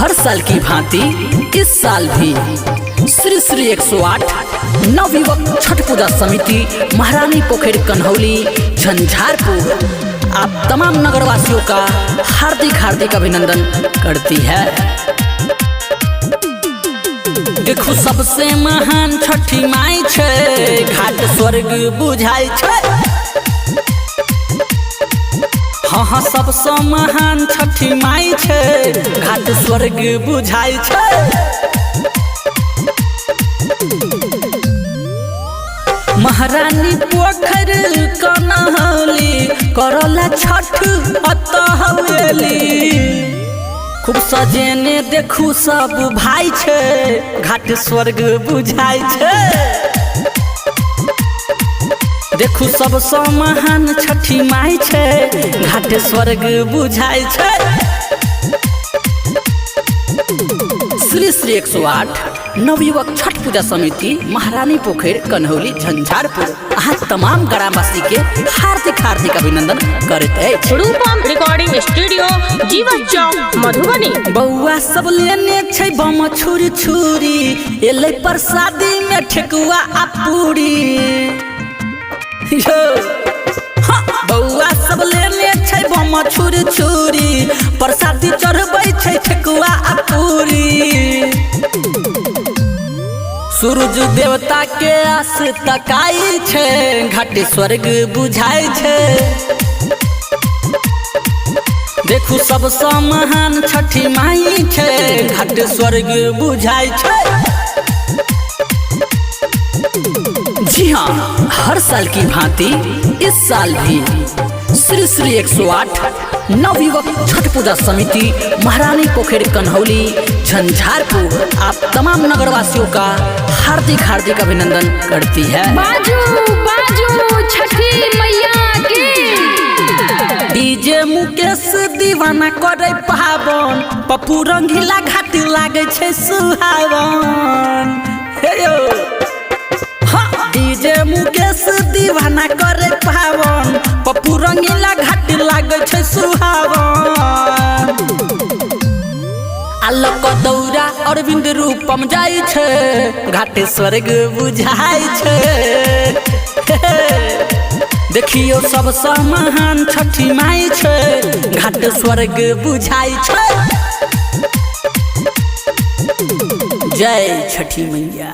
हर साल की भांति इस साल भी श्री श्री 108 नवयुवक छठ पूजा समिति महारानी पोखर कन्हौली झंझारपुर आप तमाम नगरवासियों का हार्दिक हार्दिक अभिनंदन करती है। देखो सबसे महान छठी माई छे, घाट स्वर्ग बुझाई छे। हाँ सबसे महान छठी माई छे, घाट स्वर्ग बुझाई छे। महारानी पोखर कन्हौली करला छठ हवेली। खूब सजेने देखू सब भाई छे, घाट स्वर्ग बुझाई छे। देखू सबसे महान छठी माई छे, घाट स्वर्ग बुझाई छे। श्री श्री 108 नवयुवक छठ पूजा समिति महारानी पोखर कन्हौली झंझारपुर आज तमाम ग्रामवासी के हार्दिक हार्दिक अभिनंदन करते हैं। रूपम रिकॉर्डिंग स्टूडियो जीवन चौक मधुबनी। बउआ सब लेने छे बम छुरी छुरी, एले प्रसादी में ठेकुआ आ पूरी। बउआ सब लेने छे बम छुरी छुरी, प्रसादी चढ़बै छे ठेकुआ आ पूरी। सूरज देवता के आस तकाई छे, घाट स्वर्ग बुझाई छे। देखू सबसे महान छठी माई छे, घाट स्वर्ग बुझाई छे। जी हाँ, हर साल की भांति इस साल भी श्री श्री 108 नवयुवक छठ पूजा समिति महारानी पोखर कन्हौली झंझारपुर आप तमाम नगरवासियों का हार्दिक हार्दिक अभिनंदन करती है। बाजू बाजू छठी मैया की। डीजे मुकेश दीवाना करे पावन, पप्पू रंगीला घाट लागे छे सुहावन। डीजे मुकेश दीवाना करे पावन, पप्पू रंगीला घाट लागे छे सुहावन। आलोक दौरा अरविंद रूपम जाई छे, घाट स्वर्ग बुझाई छे। देखियो सबसे महान छठी माई छे, घाट स्वर्ग बुझाई छे। जय छठी मैया।